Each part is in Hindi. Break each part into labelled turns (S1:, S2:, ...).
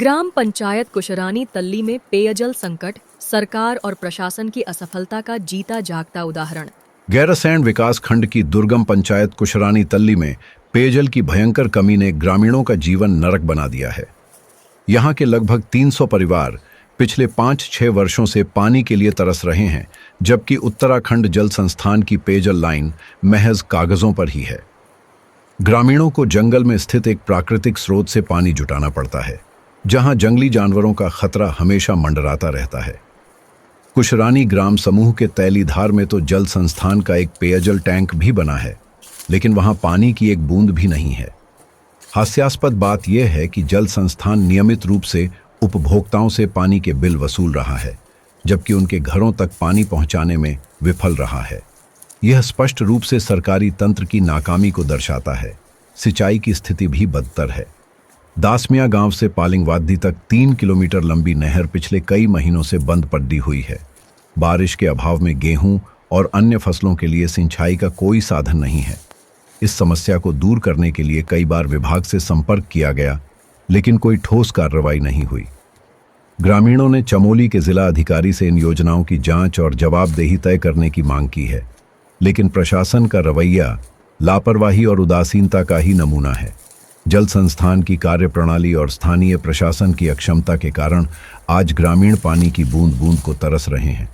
S1: ग्राम पंचायत कुशरानी तल्ली में पेयजल संकट, सरकार और प्रशासन की असफलता का जीता जागता उदाहरण।
S2: गैरसैंण विकास खंड की दुर्गम पंचायत कुशरानी तल्ली में पेयजल की भयंकर कमी ने ग्रामीणों का जीवन नरक बना दिया है। यहाँ के लगभग 300 परिवार पिछले 5-6 वर्षों से पानी के लिए तरस रहे हैं, जबकि उत्तराखंड जल संस्थान की पेयजल लाइन महज कागजों पर ही है। ग्रामीणों को जंगल में स्थित एक प्राकृतिक स्रोत से पानी जुटाना पड़ता है, जहां जंगली जानवरों का खतरा हमेशा मंडराता रहता है। कुशरानी ग्राम समूह के तैलीधार में तो जल संस्थान का एक पेयजल टैंक भी बना है, लेकिन वहां पानी की एक बूंद भी नहीं है। हास्यास्पद बात यह है कि जल संस्थान नियमित रूप से उपभोक्ताओं से पानी के बिल वसूल रहा है, जबकि उनके घरों तक पानी पहुंचाने में विफल रहा है। यह स्पष्ट रूप से सरकारी तंत्र की नाकामी को दर्शाता है। सिंचाई की स्थिति भी बदतर है। दासमिया गांव से पालिंग वादी तक 3 किलोमीटर लंबी नहर पिछले कई महीनों से बंद पड़ी हुई है। बारिश के अभाव में गेहूं और अन्य फसलों के लिए सिंचाई का कोई साधन नहीं है। इस समस्या को दूर करने के लिए कई बार विभाग से संपर्क किया गया, लेकिन कोई ठोस कार्रवाई नहीं हुई। ग्रामीणों ने चमोली के जिला अधिकारी से इन योजनाओं की जांच और जवाबदेही तय करने की मांग की है, लेकिन प्रशासन का रवैया लापरवाही और उदासीनता का ही नमूना है। जल संस्थान की कार्यप्रणाली और स्थानीय प्रशासन की अक्षमता के कारण आज ग्रामीण पानी की बूंद बूंद को तरस रहे हैं।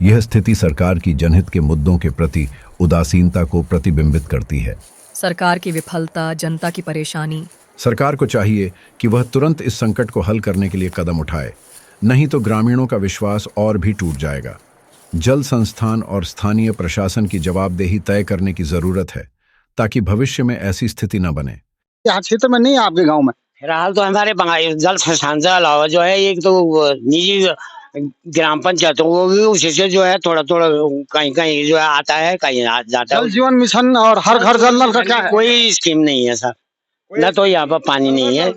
S2: यह स्थिति सरकार की जनहित के मुद्दों के प्रति उदासीनता को प्रतिबिंबित करती है।
S1: सरकार की विफलता, जनता की परेशानी।
S2: सरकार को चाहिए कि वह तुरंत इस संकट को हल करने के लिए कदम उठाए, नहीं तो ग्रामीणों का विश्वास और भी टूट जाएगा। जल संस्थान और स्थानीय प्रशासन की जवाबदेही तय करने की जरूरत है, ताकि भविष्य में ऐसी स्थिति न बने।
S3: यहाँ क्षेत्र में नहीं है आपके गांव में?
S4: फिलहाल तो हमारे जल संस्थान से अलावा जो है एक तो निजी ग्राम पंचायतों वो भी उसी से जो है थोड़ा थोड़ा कहीं कहीं जो है आता है, कहीं जाता है।
S3: जल जीवन मिशन और हर घर जल नल का क्या है?
S4: कोई स्कीम नहीं है सर। न तो यहाँ पर पानी नहीं है,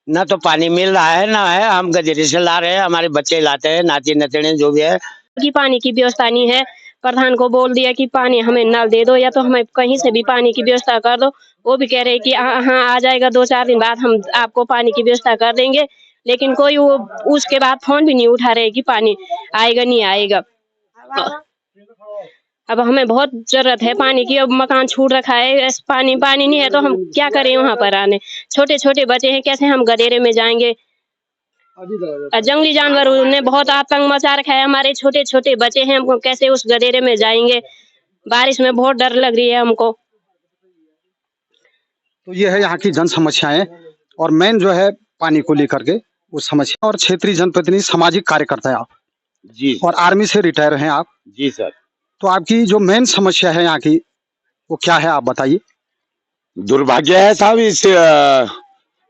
S4: न तो पानी मिल रहा है, न है। हम गजेरे से ला रहे हैं, हमारे बच्चे लाते हैं, नाती नतीने जो भी है।
S5: कि पानी की व्यवस्था नहीं है। प्रधान को बोल दिया कि पानी हमें नल दे दो या तो हमें कहीं से भी पानी की व्यवस्था कर दो। वो भी कह रहे कि हाँ आ जाएगा, 2-4 दिन बाद हम आपको पानी की व्यवस्था कर देंगे, लेकिन कोई वो उसके बाद फोन भी नहीं उठा रहे कि पानी आएगा नहीं आएगा। अब हमें बहुत जरूरत है पानी की। अब मकान छूट रखा है, पानी नहीं है तो हम क्या करें वहाँ पर आने। छोटे छोटे बच्चे हैं, कैसे हम गदेरे में जाएंगे। जंगली जानवरों ने बहुत आतंक मचा रखा है। हमारे छोटे छोटे बच्चे हैं, हम कैसे उस गदेरे में जाएंगे। बारिश में बहुत डर लग रही है हमको।
S3: तो ये है यहाँ की जन समस्याएं, और मेन जो है पानी को लेकर के उस समस्या। और क्षेत्रीय जनप्रतिनिधि, सामाजिक कार्यकर्ता है आप
S6: जी,
S3: और आर्मी से रिटायर हैं आप
S6: जी सर।
S3: तो आपकी जो मेन समस्या है यहाँ की वो क्या है, आप बताइए।
S6: दुर्भाग्य है साहब इस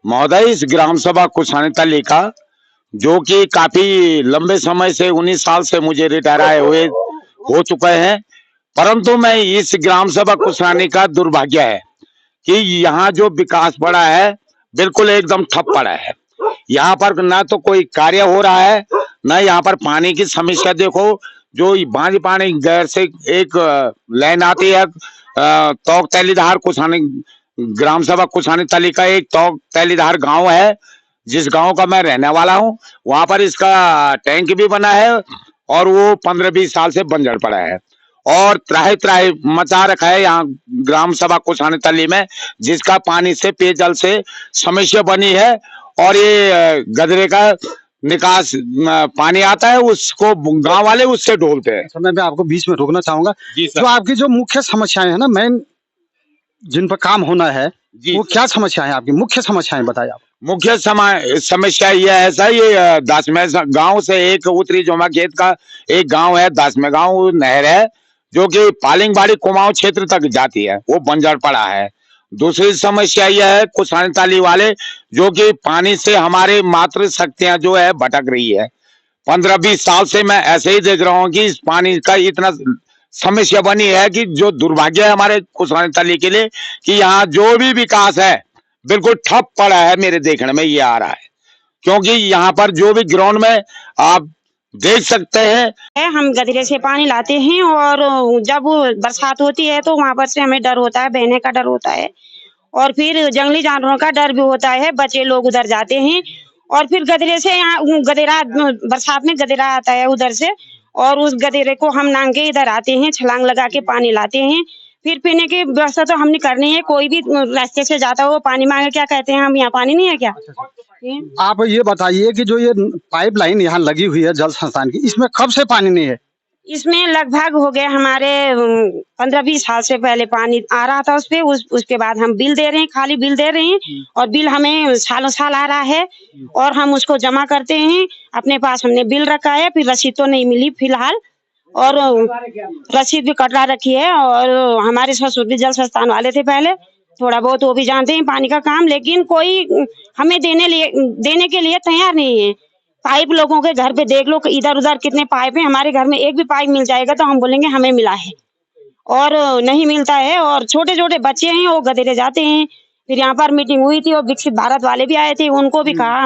S6: महोदय इस ग्राम सभा कुशरानी तल्ली का, जो कि काफी लंबे समय से 19 साल से मुझे रिटायर आए हुए हो चुके हैं, परंतु मैं इस ग्राम सभा कुशरानी का दुर्भाग्य है कि यहाँ जो विकास बढ़ा है बिल्कुल एकदम ठप पड़ा है। यहाँ पर ना तो कोई कार्य हो रहा है, ना यहाँ पर पानी की समस्या। देखो जो बांझ पानी गैर से एक लाइन आती है तोक तैलीधार कुशरानी ग्राम सभा कुशरानी तल्ली का एक तोक तैलीधार गांव है, जिस गांव का मैं रहने वाला हूं। वहां पर इसका टैंक भी बना है और वो 15-20 साल से बंजर पड़ा है और त्राही त्राही मचा रखा है यहाँ ग्राम सभा कुशरानी तल्ली में, जिसका पानी से पेयजल से समस्या बनी है। और ये गदरे का निकास पानी आता है, उसको गांव वाले उससे ढोलते हैं।
S3: समय में आपको बीच में रोकना चाहूंगा। जो आपकी जो मुख्य समस्याएं है ना, मेन जिन पर काम होना है, वो क्या समस्या है आपकी? मुख्य समस्याएं बताइए आप।
S6: मुख्य समस्या यह है सर, ये दासमे गांव से एक उत्तरी जोमा खेत का एक गांव है, दासमे गांव नहर है, जो कि पालिंगबाड़ी कुमाऊं क्षेत्र तक जाती है, वो बंजर पड़ा है। दूसरी समस्या यह है कुशरानी तल्ली वाले, जो कि पानी से हमारे मातृ शक्तियां जो है भटक रही है। 15-20 साल से मैं ऐसे ही देख रहा हूँ कि इस पानी का इतना समस्या बनी है कि जो दुर्भाग्य है हमारे कुशरानी तल्ली के लिए कि यहाँ जो भी विकास है बिल्कुल ठप पड़ा है। मेरे देखने में ये आ रहा है, क्योंकि यहाँ पर जो भी ग्राउंड में आप देख सकते हैं,
S5: हम गदरे से पानी लाते हैं और जब बरसात होती है तो वहाँ पर से हमें डर होता है, बहने का डर होता है और फिर जंगली जानवरों का डर भी होता है। बच्चे लोग उधर जाते हैं
S7: और फिर गदरे से यहाँ गदेरा बरसात में गदेरा आता है उधर से, और उस गदेरे को हम नांगे इधर आते हैं, छलांग लगा के पानी लाते हैं। फिर पीने की व्यवस्था तो हमने करनी है। कोई भी रास्ते से जाता हो पानी मांगे, क्या कहते हैं हम यहाँ पानी नहीं है क्या?
S3: आप ये बताइए कि जो ये पाइपलाइन यहाँ लगी हुई है जल संस्थान की, इसमें कब से पानी नहीं है?
S7: इसमें लगभग हो गए हमारे 15-20 साल से पहले पानी आ रहा था उसपे, उसके बाद हम बिल दे रहे हैं, खाली बिल दे रहे हैं, और बिल हमें सालों साल आ रहा है और हम उसको जमा करते हैं अपने पास। हमने बिल रखा है, फिर रसीद तो नहीं मिली फिलहाल, और रसीद भी कटवा रखी है। और हमारे ससुर भी जल संस्थान वाले थे पहले, थोड़ा बहुत वो भी जानते हैं पानी का काम, लेकिन कोई हमें देने के लिए तैयार नहीं है। पाइप लोगों के घर पे देख लो, इधर उधर कितने पाइप हैं, हमारे घर में एक भी पाइप मिल जाएगा तो हम बोलेंगे हमें मिला है, और नहीं मिलता है। और छोटे छोटे बच्चे हैं वो गदेरे जाते हैं। फिर यहाँ पर मीटिंग हुई थी और विकसित भारत वाले भी आए थे, उनको भी कहा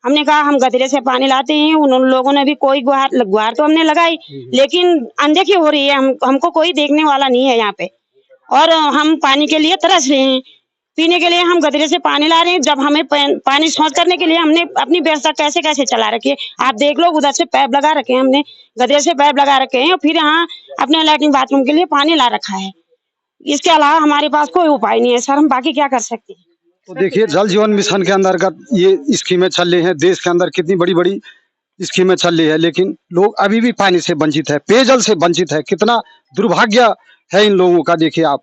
S7: हमने कहा हम गदेरे से पानी लाते हैं। उन लोगों ने भी कोई गुहार तो हमने लगाई, लेकिन अनदेखी हो रही है। हमको कोई देखने वाला नहीं है यहाँ पे, और हम पानी के लिए तरस रहे हैं। पीने के लिए हम गदरे से पानी ला रहे हैं, जब हमें पानी शौच करने के लिए हमने अपनी व्यवस्था कैसे कैसे चला रखी है। आप देख लो, उधर से पाइप लगा रखे हैं, हमने गदरे से पाइप लगा रखे हैं, और फिर यहाँ अपने लैट्रिन बाथरूम के लिए पानी ला रखा है। इसके अलावा हमारे पास कोई उपाय नहीं है सर, हम बाकी क्या कर सकते हैं।
S3: तो देखिए, जल जीवन मिशन के अंतर्गत ये स्कीमें चल रही हैं, देश के अंदर कितनी बड़ी बड़ी स्कीमें चल रही है, लेकिन लोग अभी भी पानी से वंचित है, पेयजल से वंचित है। कितना दुर्भाग्य है इन लोगों का। देखिए आप,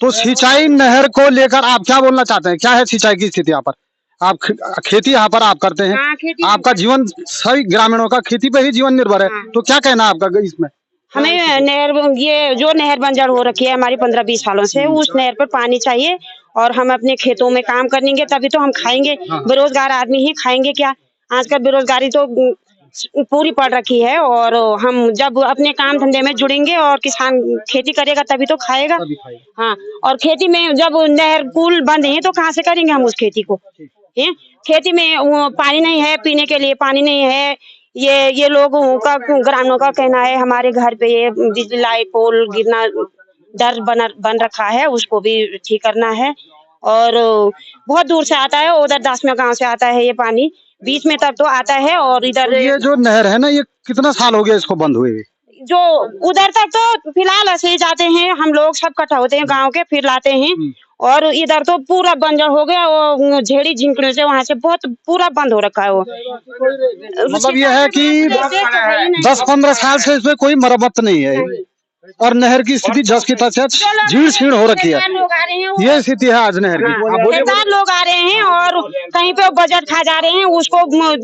S3: तो सिंचाई नहर को लेकर आप क्या बोलना चाहते हैं? क्या है सिंचाई की स्थिति यहाँ पर? आप खेती यहाँ पर आप करते हैं, आपका जीवन, सभी ग्रामीणों का खेती पे ही जीवन निर्भर है, तो क्या कहना है आपका इसमें?
S7: हमें नहर, ये जो नहर बंजर हो रखी है हमारी 15-20 सालों से, उस नहर पर पानी चाहिए, और हम अपने खेतों में काम करेंगे तभी तो हम खाएंगे। बेरोजगार आदमी ही खाएंगे क्या? आजकल बेरोजगारी तो पूरी पड़ रखी है, और हम जब अपने काम धंधे में जुड़ेंगे और किसान खेती करेगा तभी तो खाएगा। हाँ, और खेती में जब नहर पुल बंद है तो कहाँ से करेंगे हम उस खेती को? खेती में पानी नहीं है, पीने के लिए पानी नहीं है। ये लोगों का, ग्रामीणों का कहना है हमारे घर पे ये बिजली लाइट पोल गिरना डर बन रखा है, उसको भी ठीक करना है। और बहुत दूर से आता है, उधर दासमिया गांव से आता है ये पानी, बीच में तक तो आता है। और इधर
S3: ये जो नहर है ना, ये कितना साल हो गया इसको बंद हुए?
S7: जो उधर तक तो फिलहाल ऐसे ही जाते हैं हम लोग, सब इकट्ठा होते हैं गांव के, फिर लाते हैं। और इधर तो पूरा बंजर हो गया, वो झेड़ी झिंकड़े से वहाँ से बहुत पूरा बंद हो रखा है वो।
S3: मतलब ये है कि 10-15 साल से इसमें कोई मरम्मत नहीं है, और नहर की स्थिति जस की तस झीण छीण हो रखी है। ये स्थिति है आज नहर की।
S7: सरकार लोग आ रहे हैं और कहीं पे बजट खा जा रहे हैं, उसको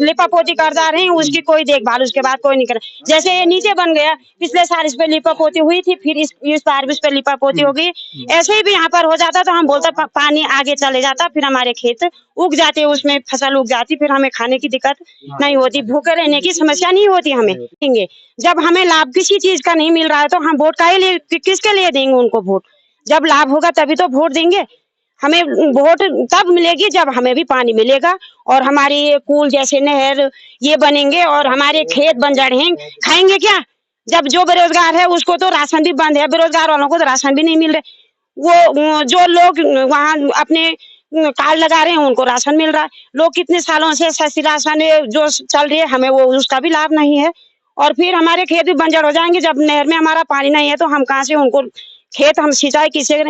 S7: लिपापोती कर जा रहे हैं, उसकी कोई देखभाल उसके बाद कोई नहीं कर। जैसे ये नीचे बन गया, पिछले साल इस पे लिपापोती हुई थी, फिर इस बार भी इस पे लिपापोती हो गई। ऐसे ही भी यहाँ पर हो जाता तो हम बोलते पानी आगे चले जाता, फिर हमारे खेत उग जाते, उसमें फसल उग जाती, फिर हमें खाने की दिक्कत नहीं होती, भूखे रहने की समस्या नहीं होती हमें। जब हमें लाभ किसी चीज का नहीं मिल रहा है तो हम वोट काहे लिए, किसके लिए देंगे उनको वोट? जब लाभ होगा तभी तो वोट देंगे। हमें वोट तब मिलेगी जब हमें भी पानी मिलेगा, और हमारे ये कुल जैसे नहर ये बनेंगे, और हमारे खेत बन जाएंगे। खाएंगे क्या? जब जो बेरोजगार है उसको तो राशन भी बंद है, बेरोजगार वालों को तो राशन भी नहीं मिल रहे। वो जो लोग वहाँ अपने कार्ड लगा रहे हैं उनको राशन मिल रहा है। लोग कितने सालों से सस्ती राशन जो चल रही है, हमें वो उसका भी लाभ नहीं है। और फिर हमारे खेत भी बंजर हो जाएंगे। जब नहर में हमारा पानी नहीं है तो हम कहाँ से उनको खेत, हम सिंचाई किसे करें?